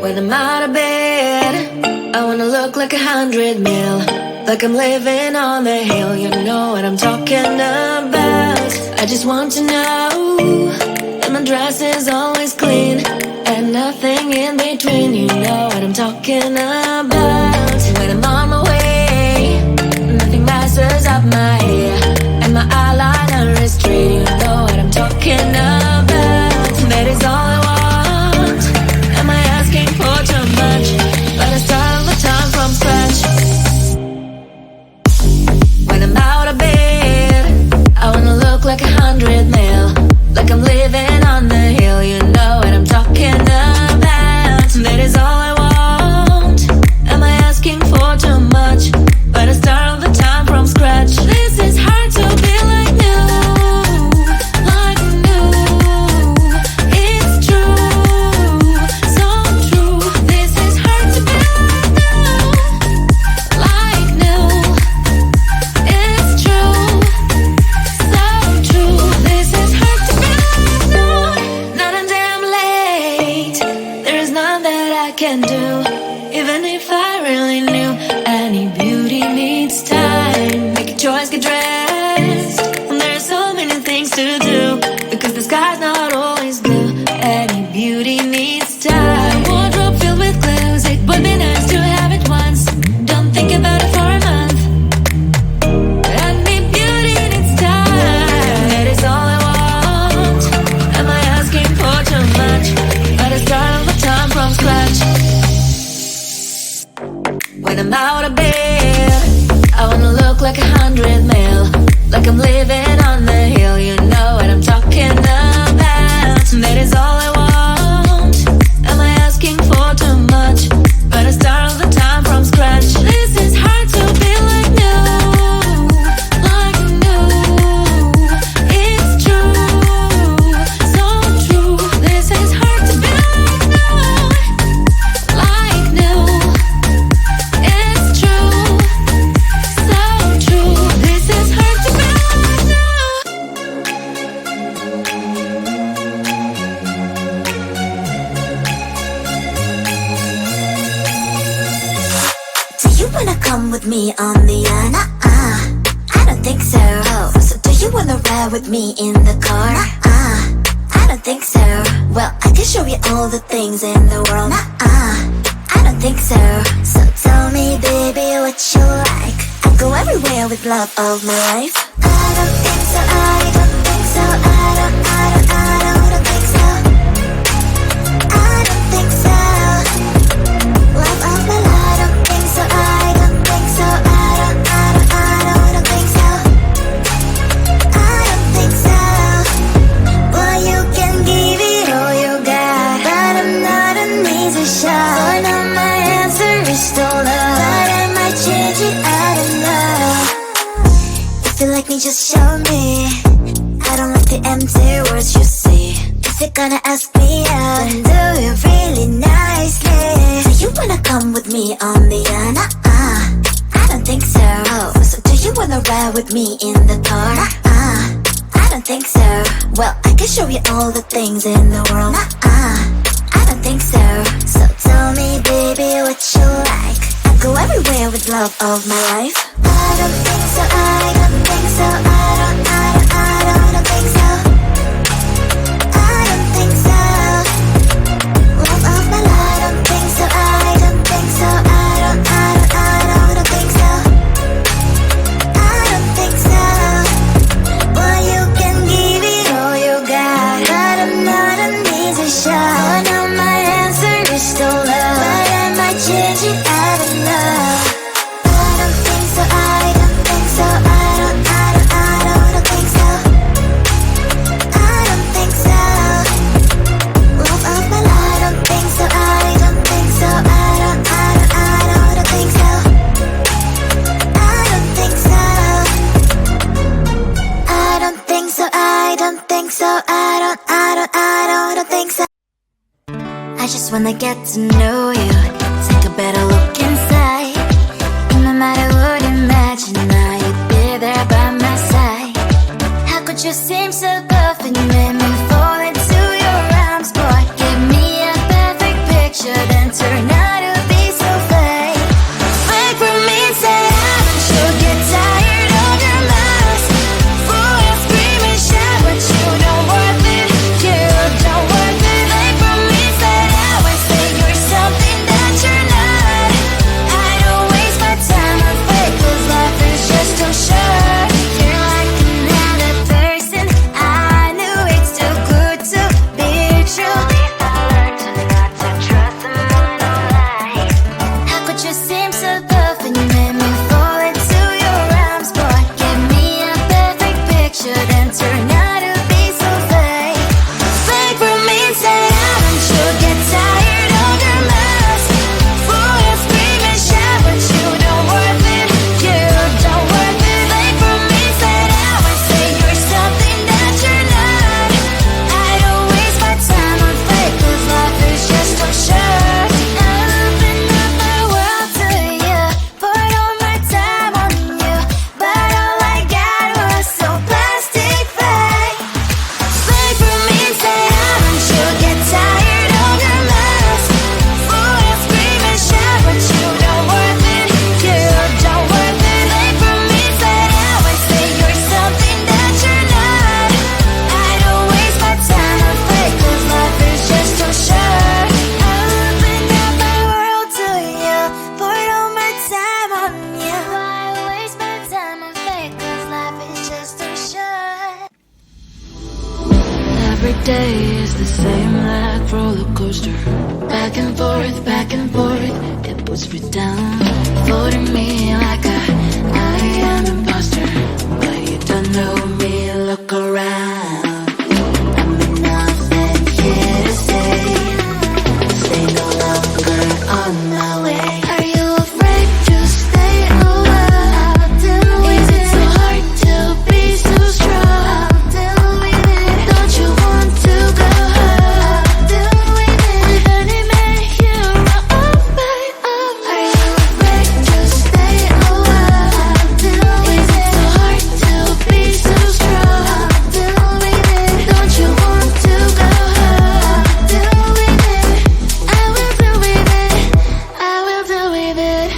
When I'm out of bed, I wanna look like 100 mil, like I'm living on the hill. You know what I'm talking about. I just want to know that my dress is always clean and nothing in between. You know what I'm talking about. When I'm on my way, nothing messes up my hair, and my eyeliner is straight. You know what I'm talking about. That is all I want. Am I asking for too much? But I start all the time from scratch. When I'm out of bed, I wanna look like 100 mil, like I'm living on the hill. You know what I'm talking about. That is all I want. Am I asking for too much? But I start all the time from scratch. This is hard to be like new, like new. It's true, so true. This is hard to be like new, it's true, so true. This is hard to be like new. Not a damn late. There is none that I can do, even if I really knew. Any beauty needs time. Make a choice, get dressed. And there's so many things to do, because the sky's not always blue. Any beauty needs time. Wardrobe filled with clues. It would be nice to have it once. Don't think about it for a month. Any beauty needs time. That is all I want. Am I asking for too much? But I start all the time from scratch. When I'm out of bed, I wanna look like 100 mil, like I'm living on the hill. You know what I'm talking about. That is all I want. Am I asking for too much? But I start all the time from scratch. This is hard to be like new, like new. It's true, so true. This is hard to be like new, like new. It's true, so true. This is hard to be like new. Do you wanna come with me on the I don't think so. Oh, so do you wanna ride with me in the car? I don't think so. Well, I can show you all the things in the world. I don't think so. So tell me, baby, what you like. I go everywhere with love of my life. I don't think so. I don't think so. I don't think so. I don't think so. Love of my life. I don't think so. I don't think so. I don't think so. I don't think so. Well, you can give it all you got, but I'm not an easy shot. So now my answer is still no, but I might change it. I don't know. If you like me, just show me. I don't like the empty words you say. If you're gonna ask me out, then do it really nicely. Do you wanna come with me on the I don't think so. Oh, so do you wanna ride with me in the car? I don't think so. Well, I can show you all the things in the world. I don't think so. So tell me, baby, what you like. I go everywhere with love of my life. I don't think so. I don't think so. I don't think so. I don't think so. Love of my life. I don't think so. I don't think so. I don't think so. I don't think so. Well, you can give it all you got, but I'm not an easy shot. So now my answer is still no, but I might change it. I don't know. I don't think so. I don't think so. I don't think so. I don't think so. Love of my life. I don't think so. I don't think so. I don't think so. I don't think so. I don't think so. I don't think so. I don't think so. I just wanna get to know you, take a better look inside. No matter what you imagine, now you'd be there by my side. How could you seem so perfect? You made me fall into your arms, boy. Give me a perfect picture, then turn the same like roller coaster. Back and forth, it puts me down. Floating me like I am imposter. But you don't know me, look around. I'm enough and here to stay no longer on my way. Are you afraid to stay a while? Is it so hard to be so strong? Don't you want to go home? With any man hero of my own. Are you afraid to stay a while? Is it so hard to be so strong? Don't you want to go home? I will do with it. I will do with it.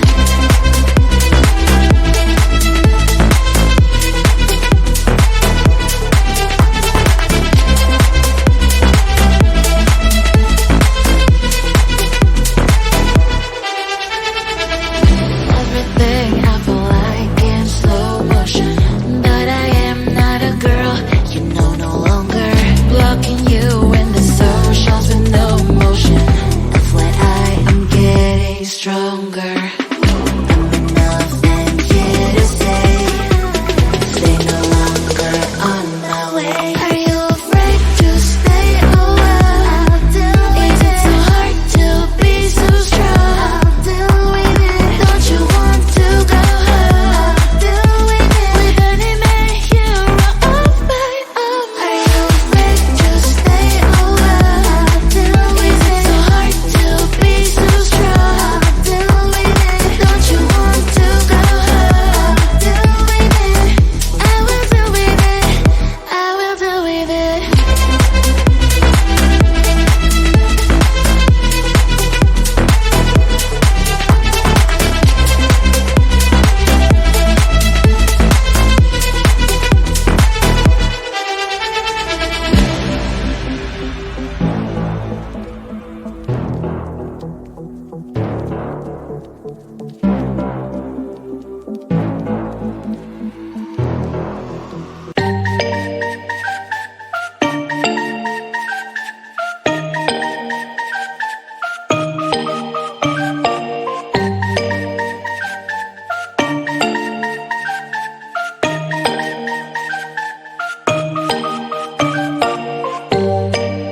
Everything I feel like in slow motion, but I am not a girl, you know, no longer blocking you in the socials with no motion. FYI, I'm getting stronger. I'm enough and here to stay no longer on my way. Are you afraid to stay a while? Is it so hard to be so strong? Don't you want to go home? With any man hero of my own. Are you afraid to stay a while? Is it so hard to be so strong? Don't you want to go home? I will do with it. I will do with it.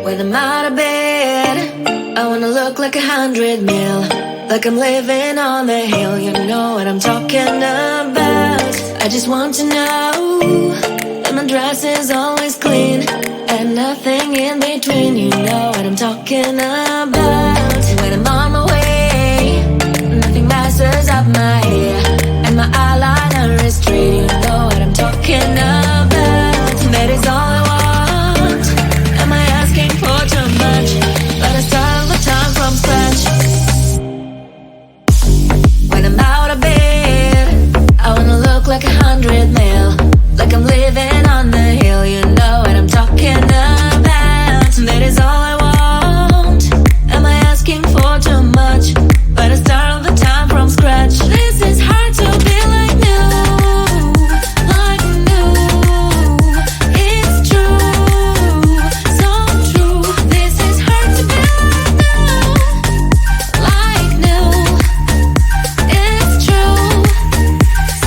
When I'm out of bed, I wanna look like 100 mil. Like I'm living on the hill, you know what I'm talking about. I just want to know that my dress is always clean and nothing in between, you know what I'm talking about. When I'm on my way, nothing messes up my hair, and my eyeliner is straight, you know what I'm talking about. That is all I want. Am I asking for too much? But I start all the time from scratch. When I'm out of bed, I wanna look like 100 mil. Like I'm living on the hill, you know what I'm talking about. That is all I want. Am I asking for too much? But I start all the time from scratch. This is hard to be like new. Like new. It's true. So true. This is hard to be like new. It's true.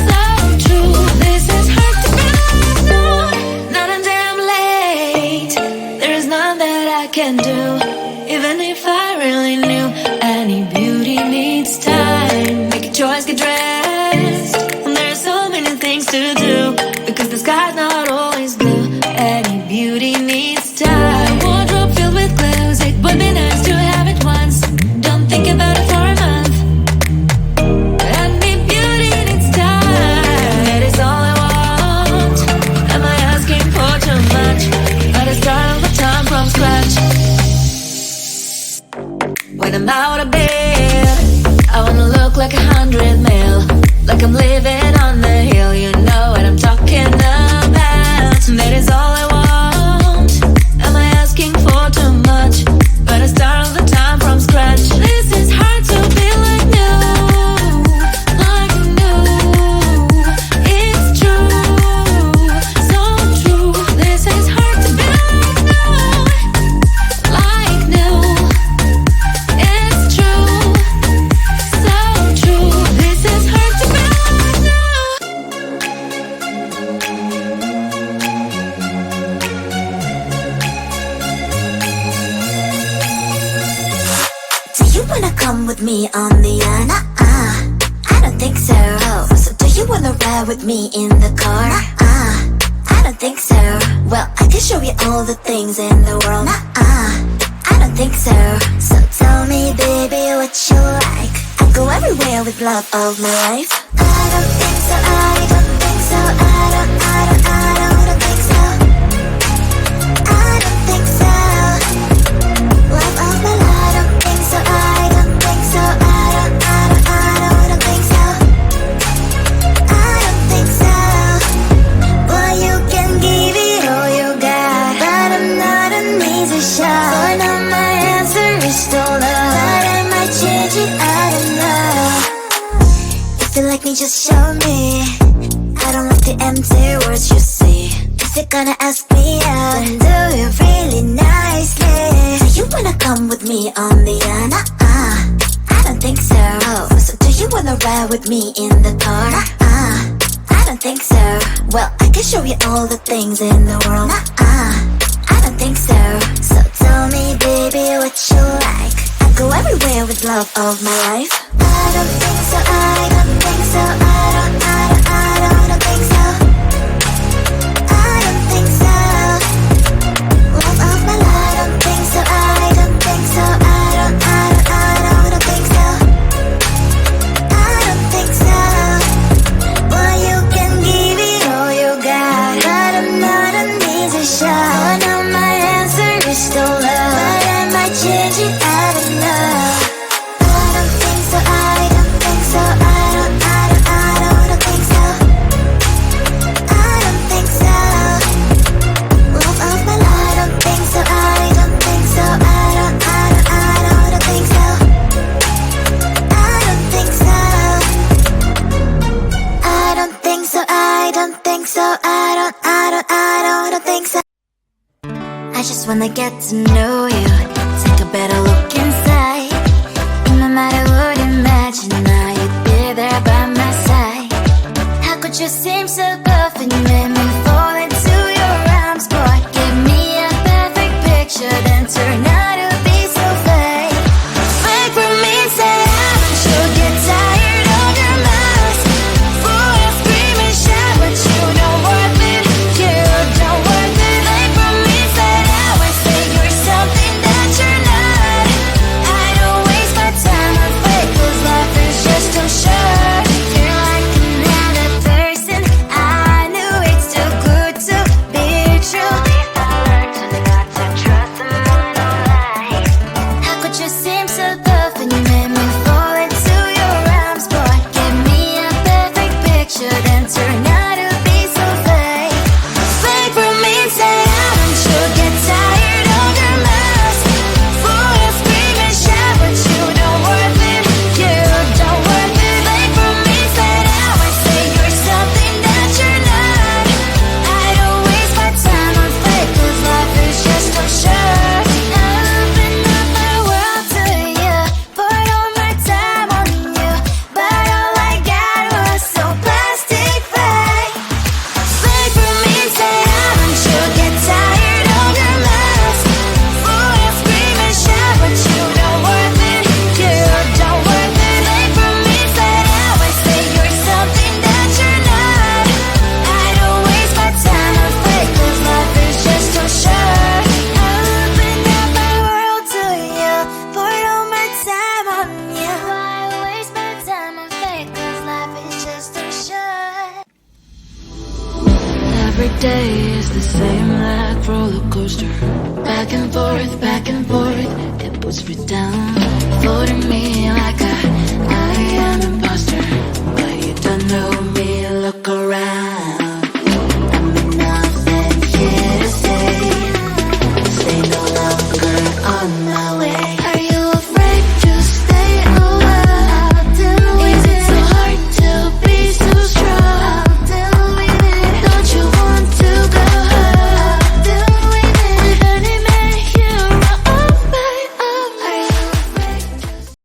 So true. This is hard to be like new. Not a damn late. There is none that I can do. Even if I really knew, any beauty needs time. Make a choice, get dressed. And there's so many things to do, because the sky's not always blue. Any beauty needs time. Wardrobe filled with clothes, it would be nice to have it once. Don't think about it for a month. Any beauty needs time. That is all I want. Am I asking for too much? But I start all the time from scratch. When I'm out of bed, I wanna look like 100 mil. Like I'm living on the hill, you know what I'm talking about. That is all I want. Am I asking for too much? But I start all the time from scratch. This is hard to be like new. Like new. It's true. So true. This is hard to be like new. come with me on the I don't think so. So do you wanna ride with me in the car? I don't think so. Well, I can show you all the things in the world. I don't think so. So tell me, baby, what you like. I go everywhere with love of my life. I don't think so. I don't think so. I don't think so. I don't think so. Love of my life. I don't think so. I don't think so. I don't think so. I don't think so. Well, you can give it all you got, but I'm not an easy shot. For now my answer is still no, but I might change it, I don't know. If you like me, just show me. I don't like the empty words you say. If you're gonna ask me out, then do it really nicely. Do you wanna come with me on the I don't think so. So do you wanna ride with me in the car? I don't think so. Well, I can show you all the things in the world. I don't think so. So tell me, baby, what you like. I go everywhere with love of my life. I don't think so. I don't think so. I don't think so. I don't think so. Love of my life. I don't think so. I don't think so. I don't think so. I don't think so. Well, you can give it all you got, but I'm not an easy shot. Oh, now my answer is still love, but I might change it, I don't know. I don't think so. I don't think so. I don't think so. I don't think so. Love of my life. I don't think so. I don't think so. I don't think so. I don't think so. I don't think so. I don't think so. I don't think so. I just wanna get to know you, take a better look inside. No matter what, imagine now you'd be there by my side. How could you seem so perfect, made me fall into your arms, boy? Give me a perfect picture, then turn out to be so fake. Fake for me, say you'll get tired of your mask. Full of scream and shout, but you don't worth it. You don't worth it. Fake for me, say you're something that you're not. I don't waste my time on fake, 'cause life is just too short. You're like another person. I knew it's too good to be true. I learned to not to trust someone online. How could you seem so perfect? You made me fall into your arms, boy. Give me a perfect picture, then turn out to be so fake. Fake for me, say you'll get tired of your mask. Full of scream and shout, but you don't worth it. You don't worth it. Fake for me, say you're something that you're not. I don't waste my time on fake, 'cause life is just too short. I open up my world to you, poured all my time on you, but all I got was so plastic fake. Fake for me, say you'll get tired of your mask. Full of scream and shout, but you don't worth it. You don't worth it. Fake for me, say you're something that you're not. I don't waste my time on fake, 'cause life is just too short. I opened up my world to you, poured all my time on you. Why waste my time on fake, 'cause life is just too short. Every day is the same like roller coaster. Back and forth, it puts me down. Floating me like I am imposter. But you don't know me, look around.